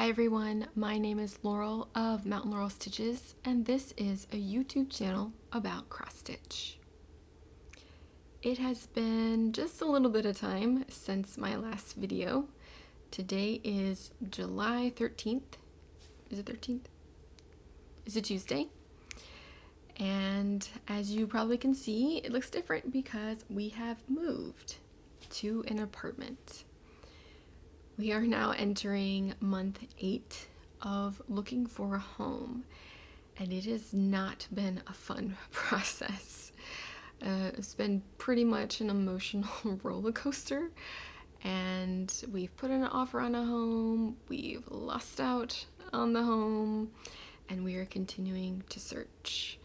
Hi everyone, my name is Laurel of Mountain Laurel Stitches, and this is a YouTube channel about cross stitch. It has been just a little bit of time since my last video. Today is July 13th. Is it 13th? It's a Tuesday. And as you probably can see, it looks different because we have moved to an apartment. We are now entering month 8 of looking for a home, and it has not been a fun process. It's been pretty much an emotional roller coaster, and we've put an offer on a home, we've lost out on the home, and we are continuing to search.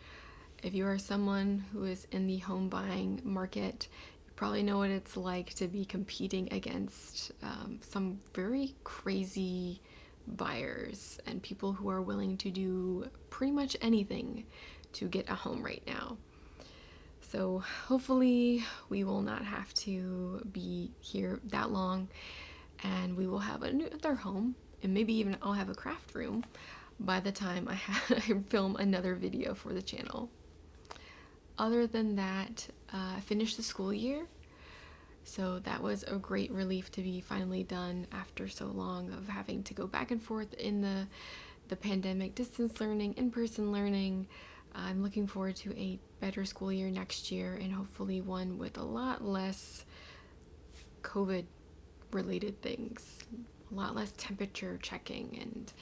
If you are someone who is in the home buying market, probably know what it's like to be competing against some very crazy buyers and people who are willing to do pretty much anything to get a home right now. So hopefully we will not have to be here that long, and we will have another home, and maybe even I'll have a craft room by the time I film another video for the channel. Other than that, I finished the school year, so that was a great relief to be finally done after so long of having to go back and forth in the pandemic, distance learning, in-person learning. I'm looking forward to a better school year next year, and hopefully one with a lot less COVID related things, a lot less temperature checking and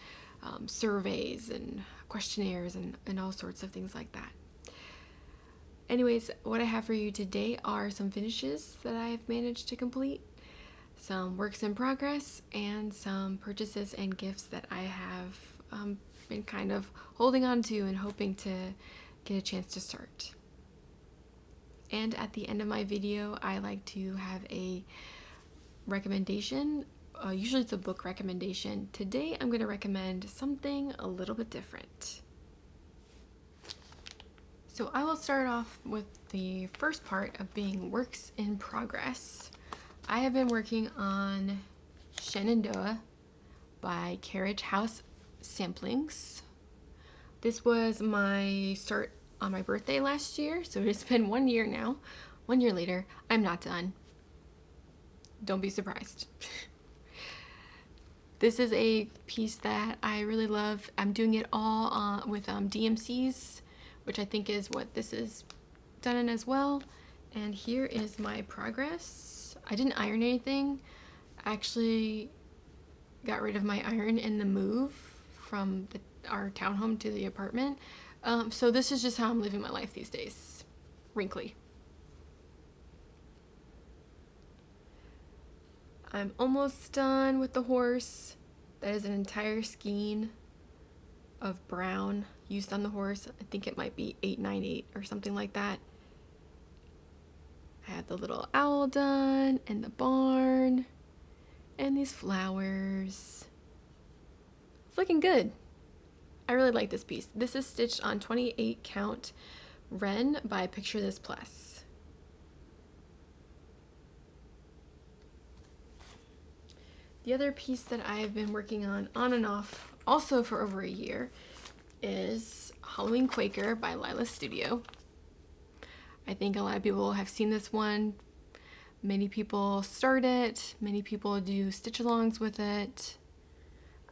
surveys and questionnaires and all sorts of things like that. Anyways, what I have for you today are some finishes that I have managed to complete, some works in progress, and some purchases and gifts that I have been kind of holding on to and hoping to get a chance to start. And at the end of my video, I like to have a recommendation. Usually it's a book recommendation. Today I'm going to recommend something a little bit different. So I will start off with the first part of being works in progress. I have been working on Shenandoah by Carriage House Samplings. This was my start on my birthday last year, so it's been 1 year now. 1 year later, I'm not done. Don't be surprised. This is a piece that I really love. I'm doing it all with DMCs, which I think is what this is done in as well. And here is my progress. I didn't iron anything. I actually got rid of my iron in the move from our townhome to the apartment. So this is just how I'm living my life these days. Wrinkly. I'm almost done with the horse. That is an entire skein of brown used on the horse. I think it might be 898 or something like that. I have the little owl done, and the barn, and these flowers. It's looking good. I really like this piece. This is stitched on 28 count Ren by Picture This Plus. The other piece that I have been working on and off, also for over a year, is Halloween Quaker by Lila Studio. I think a lot of people have seen this one. Many people start it, many people do stitch alongs with it.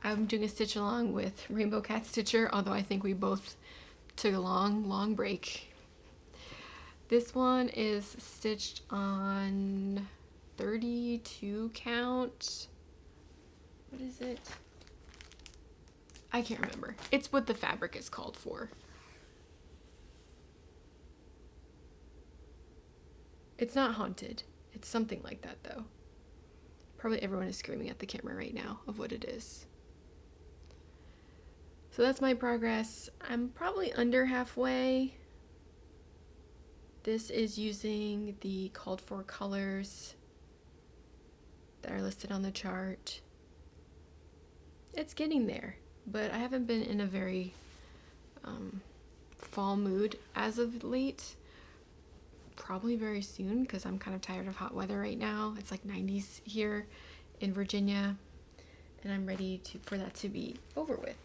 I'm doing a stitch along with RainbowCatStitcher, although I think we both took a long break. This one is stitched on 32 count. What is it? I can't remember. It's what the fabric is called for. It's not haunted. It's something like that though. Probably everyone is screaming at the camera right now of what it is. So that's my progress. I'm probably under halfway. This is using the called for colors that are listed on the chart. It's getting there, but I haven't been in a very fall mood as of late. Probably very soon, because I'm kind of tired of hot weather right now. It's like 90s here in Virginia, and I'm ready for that to be over with.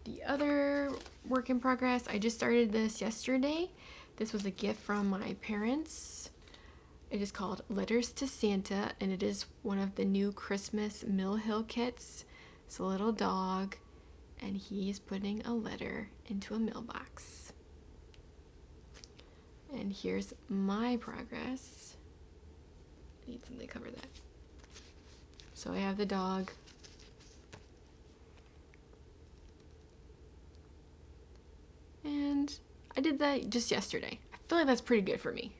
The other work in progress, I just started this yesterday. This was a gift from my parents. It is called Letters to Santa, and it is one of the new Christmas Mill Hill kits. It's a little dog, and he is putting a letter into a mailbox. And here's my progress. I need something to cover that. So I have the dog. And I did that just yesterday. I feel like that's pretty good for me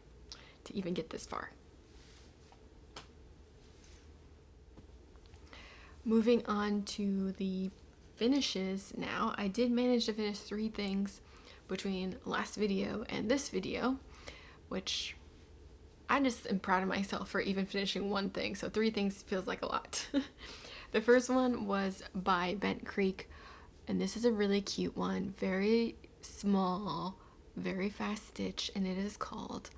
to even get this far. Moving on to the finishes now. I did manage to finish 3 things between last video and this video, which I just am proud of myself for even finishing 1 thing. So 3 things feels like a lot. The first one was by Bent Creek, and this is a really cute one. Very small, very fast stitch, and it is called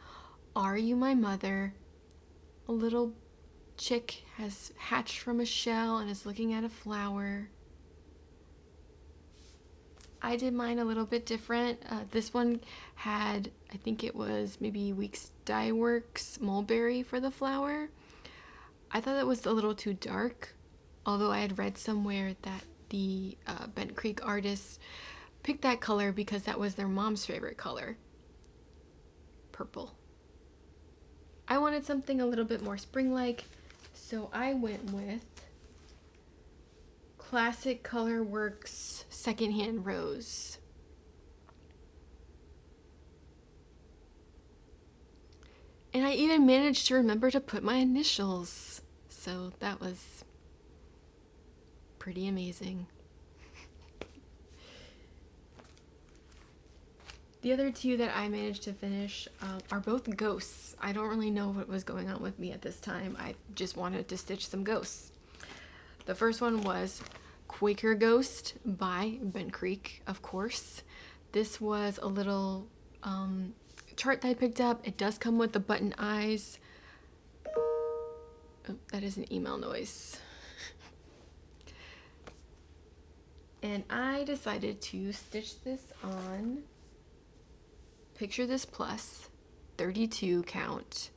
Are You My Mother? A little chick has hatched from a shell and is looking at a flower. I did mine a little bit different. This one had, I think it was maybe Weeks Dye Works Mulberry for the flower. I thought that was a little too dark, although I had read somewhere that the Bent Creek artists picked that color because that was their mom's favorite color, purple. I wanted something a little bit more spring-like, so I went with Classic Color Works Secondhand Rose. And I even managed to remember to put my initials, so that was pretty amazing. The other 2 that I managed to finish are both ghosts. I don't really know what was going on with me at this time. I just wanted to stitch some ghosts. The first one was Quaker Ghost by Bent Creek, of course. This was a little chart that I picked up. It does come with the button eyes. Oh, that is an email noise. And I decided to stitch this on Picture This Plus 32 count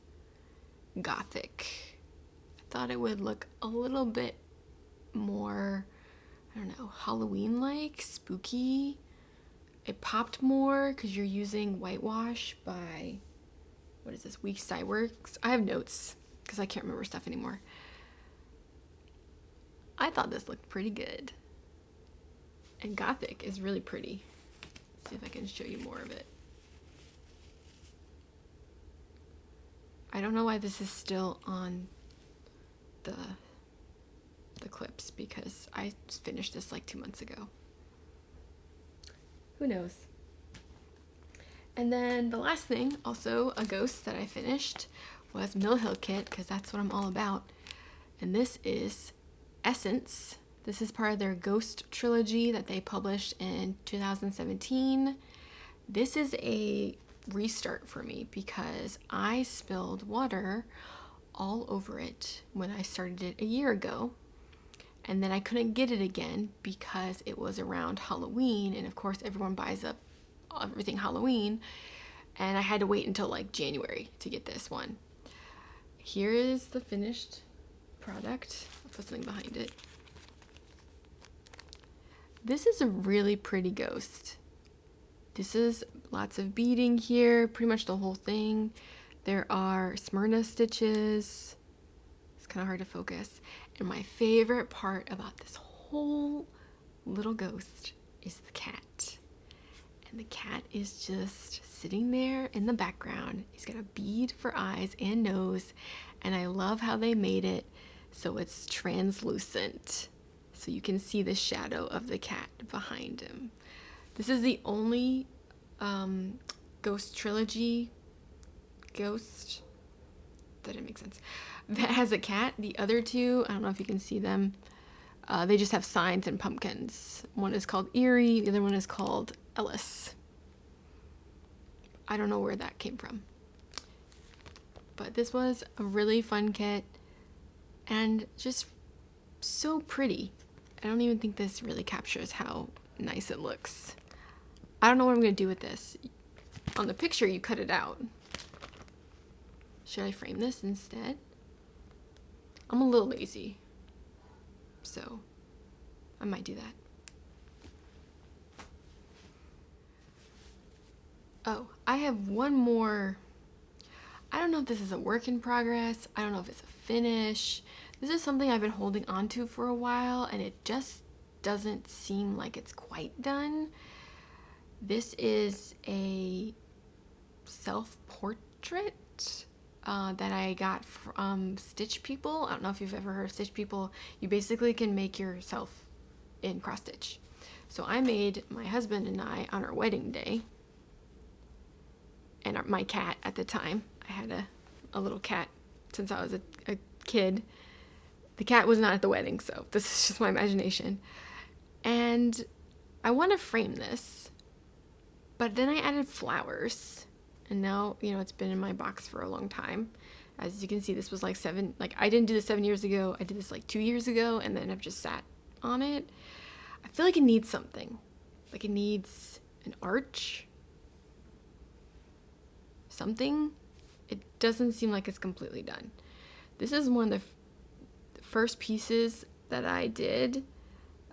Gothic. I thought it would look a little bit more, I don't know, Halloween-like, spooky. It popped more because you're using whitewash by, what is this, Weeks Dye Works? I have notes because I can't remember stuff anymore. I thought this looked pretty good. And Gothic is really pretty. Let's see if I can show you more of it. I don't know why this is still on the clips because I finished this like 2 months ago. Who knows? And then the last thing, also a ghost that I finished, was Mill Hill Kit, because that's what I'm all about. And this is Essence. This is part of their Ghost trilogy that they published in 2017. This is a restart for me because I spilled water all over it when I started it a year ago, and then I couldn't get it again because it was around Halloween, and of course everyone buys up everything Halloween, and I had to wait until like January to get this one. Here is the finished product. I'll put something behind it. This is a really pretty ghost. This is lots of beading here, pretty much the whole thing. There are Smyrna stitches. It's kind of hard to focus. And my favorite part about this whole little ghost is the cat. And the cat is just sitting there in the background. He's got a bead for eyes and nose. And I love how they made it so it's translucent, so you can see the shadow of the cat behind him. This is the only Ghost trilogy ghost, that didn't make sense, that has a cat. The other 2, I don't know if you can see them, they just have signs and pumpkins. One is called Eerie, the other one is called Ellis. I don't know where that came from. But this was a really fun kit, and just so pretty. I don't even think this really captures how nice it looks. I don't know what I'm going to do with this. On the picture, you cut it out. Should I frame this instead? I'm a little lazy, so I might do that. Oh, I have one more. I don't know if this is a work in progress. I don't know if it's a finish. This is something I've been holding on to for a while, and it just doesn't seem like it's quite done. This is a self-portrait that I got from Stitch People. I don't know if you've ever heard of Stitch People. You basically can make yourself in cross stitch. So I made my husband and I on our wedding day, and my cat at the time. I had a little cat since I was a kid. The cat was not at the wedding, so this is just my imagination. And I want to frame this, but then I added flowers, and now, you know, it's been in my box for a long time. As you can see, this was like I didn't do this 7 years ago. I did this like 2 years ago, and then I've just sat on it. I feel like it needs something. Like it needs an arch. Something. It doesn't seem like it's completely done. This is one of the first pieces that I did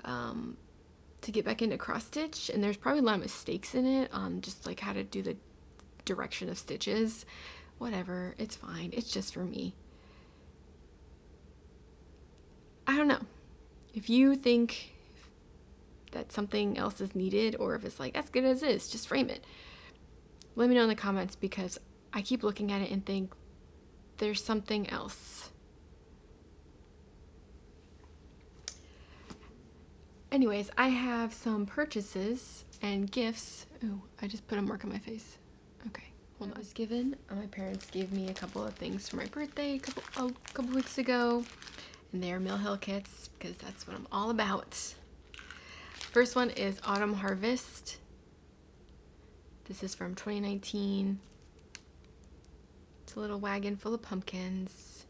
to get back into cross stitch, and there's probably a lot of mistakes in it on just like how to do the direction of stitches. Whatever, it's fine. It's just for me. I don't know. If you think that something else is needed, or if it's like, that's good as is, just frame it. Let me know in the comments, because I keep looking at it and think there's something else. Anyways, I have some purchases and gifts. Ooh, I just put a mark on my face. Okay, hold on. I was given, my parents gave me a couple of things for my birthday a couple weeks ago, and they're Mill Hill kits, because that's what I'm all about. First one is Autumn Harvest. This is from 2019. It's a little wagon full of pumpkins.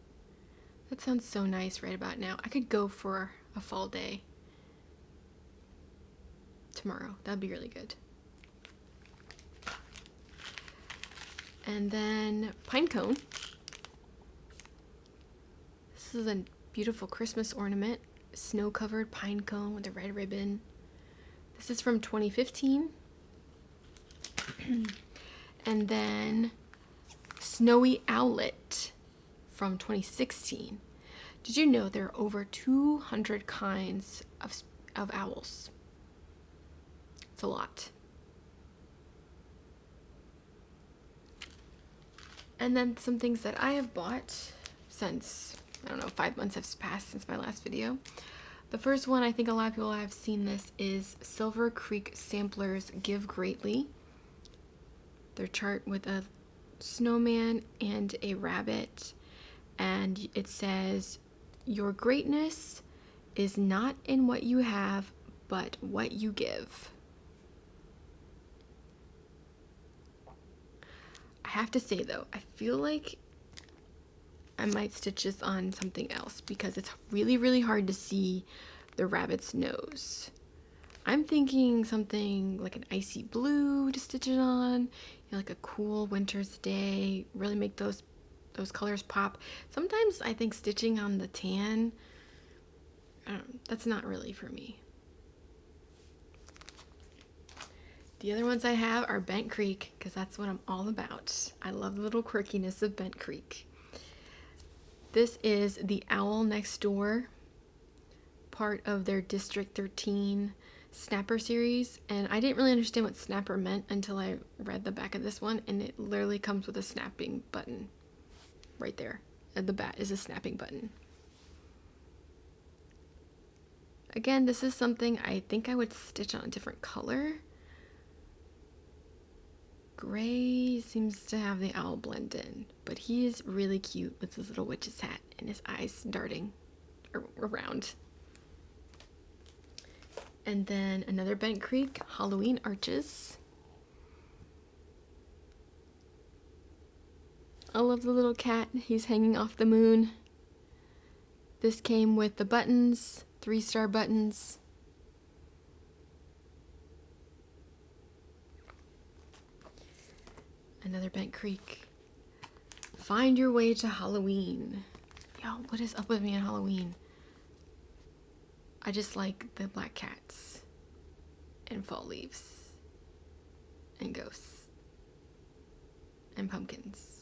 That sounds so nice right about now. I could go for a fall day tomorrow. That'd be really good. And then Pinecone. This is a beautiful Christmas ornament. Snow-covered pine cone with a red ribbon. This is from 2015. And then Snowy Owlet from 2016. Did you know there are over 200 kinds of owls? It's a lot. And then some things that I have bought since, I don't know, 5 months have passed since my last video. The first one, I think a lot of people have seen this, is Silver Creek Samplers Give Greatly. Their chart with a snowman and a rabbit, and it says, "Your greatness is not in what you have, but what you give." I have to say though, I feel like I might stitch this on something else, because it's really, really hard to see the rabbit's nose. I'm thinking something like an icy blue to stitch it on, you know, like a cool winter's day, really make those colors pop. Sometimes I think stitching on the tan, that's not really for me. The other ones I have are Bent Creek, because that's what I'm all about. I love the little quirkiness of Bent Creek. This is the Owl Next Door, part of their District 13 Snapper series, and I didn't really understand what snapper meant until I read the back of this one, and it literally comes with a snapping button right there. At the back is a snapping button. Again, this is something I think I would stitch on a different color. Gray seems to have the owl blend in, but he is really cute with his little witch's hat and his eyes darting around. And then another Bent Creek Halloween Arches. I love the little cat. He's hanging off the moon. This came with the buttons, 3-star buttons. Another Bent Creek. Find your way to Halloween. Yo, what is up with me on Halloween? I just like the black cats and fall leaves and ghosts and pumpkins.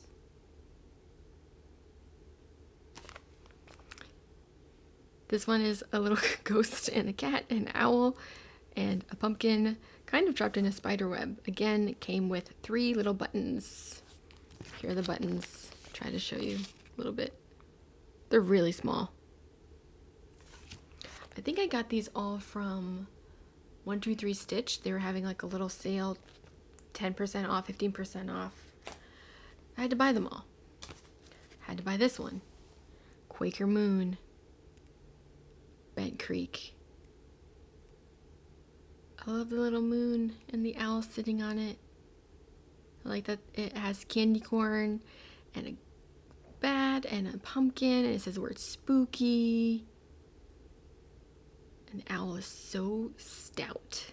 This one is a little ghost and a cat and an owl and a pumpkin kind of trapped in a spider web. Again, it came with 3 little buttons. Here are the buttons. Try to show you a little bit. They're really small. I think I got these all from 123 Stitch. They were having like a little sale, 10% off, 15% off. I had to buy them all. Had to buy this one. Quaker Moon. Bent Creek. I love the little moon and the owl sitting on it. I like that it has candy corn and a bat and a pumpkin, and it says the word spooky. And the owl is so stout.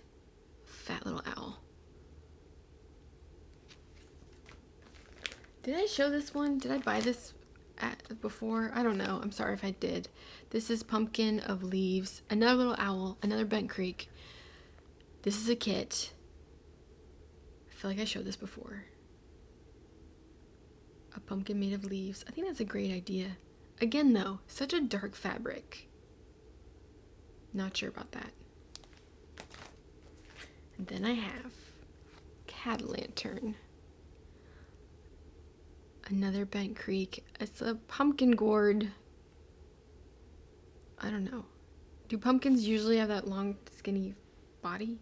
Fat little owl. Did I show this one? Did I buy this before? I don't know. I'm sorry if I did. This is Pumpkin of Leaves. Another little owl. Another Bent Creek. This is a kit. I feel like I showed this before. A pumpkin made of leaves. I think that's a great idea. Again though, such a dark fabric. Not sure about that. And then I have Cat Lantern. Another Bent Creek. It's a pumpkin gourd. I don't know. Do pumpkins usually have that long, skinny body?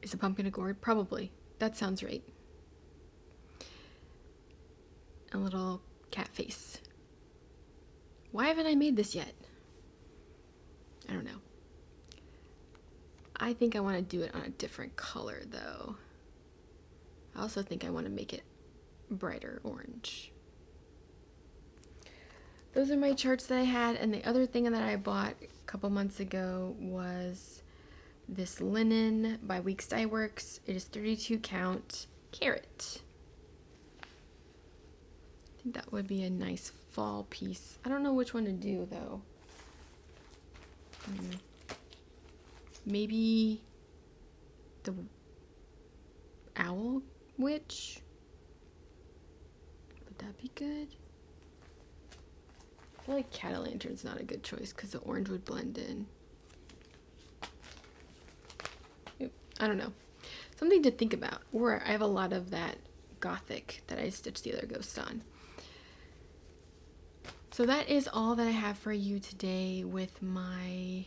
Is a pumpkin a gourd? Probably. That sounds right. A little cat face. Why haven't I made this yet? I don't know. I think I want to do it on a different color though. I also think I want to make it brighter orange. Those are my charts that I had, and the other thing that I bought a couple months ago was this linen by Weeks Dye Works. It is 32 count Carriage. I think that would be a nice fall piece. I don't know which one to do though. Maybe the Owl Witch? Would that be good? I feel like Cat Lantern's not a good choice because the orange would blend in. I don't know. Something to think about. Or I have a lot of that gothic that I stitched the other ghost on. So that is all that I have for you today with my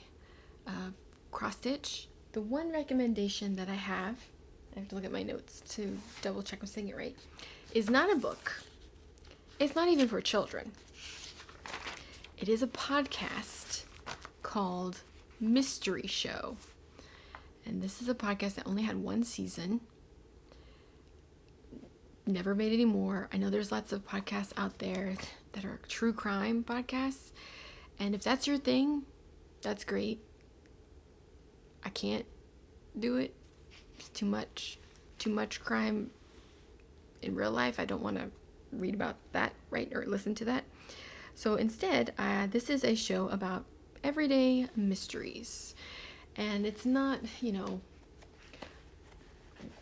cross stitch. The one recommendation that I have to look at my notes to double check I'm saying it right, is not a book. It's not even for children. It is a podcast called Mystery Show. And this is a podcast that only had 1 season. Never made any more. I know there's lots of podcasts out there that are true crime podcasts. And if that's your thing, that's great. I can't do it. It's too much crime in real life. I don't want to read about that, right? Or listen to that. So instead, this is a show about everyday mysteries. And it's not,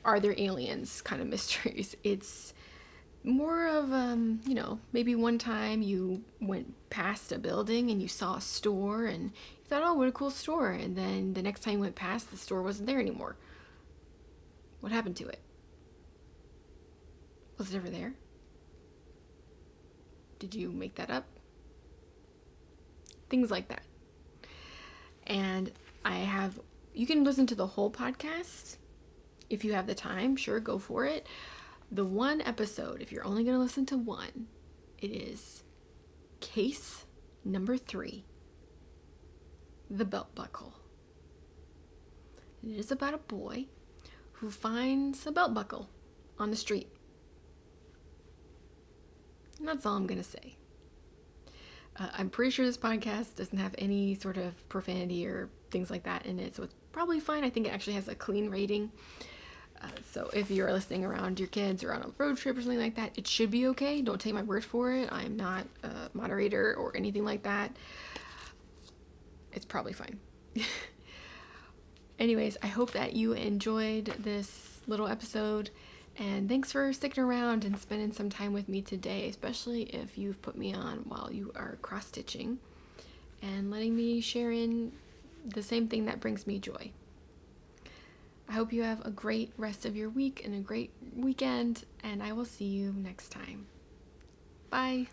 are there aliens kind of mysteries. It's more of, maybe one time you went past a building and you saw a store and you thought, oh, what a cool store. And then the next time you went past, the store wasn't there anymore. What happened to it? Was it ever there? Did you make that up? Things like that. And you can listen to the whole podcast if you have the time. Sure, go for it. The one episode, if you're only going to listen to one, it is case number 3, the belt buckle. It is about a boy who finds a belt buckle on the street. And that's all I'm going to say. I'm pretty sure this podcast doesn't have any sort of profanity or things like that in it, so it's probably fine. I think it actually has a clean rating. So if you're listening around your kids or on a road trip or something like that, it should be okay. Don't take my word for it. I'm not a moderator or anything like that. It's probably fine. Anyways, I hope that you enjoyed this little episode, and thanks for sticking around and spending some time with me today, especially if you've put me on while you are cross-stitching and letting me share in the same thing that brings me joy. I hope you have a great rest of your week and a great weekend, and I will see you next time. Bye.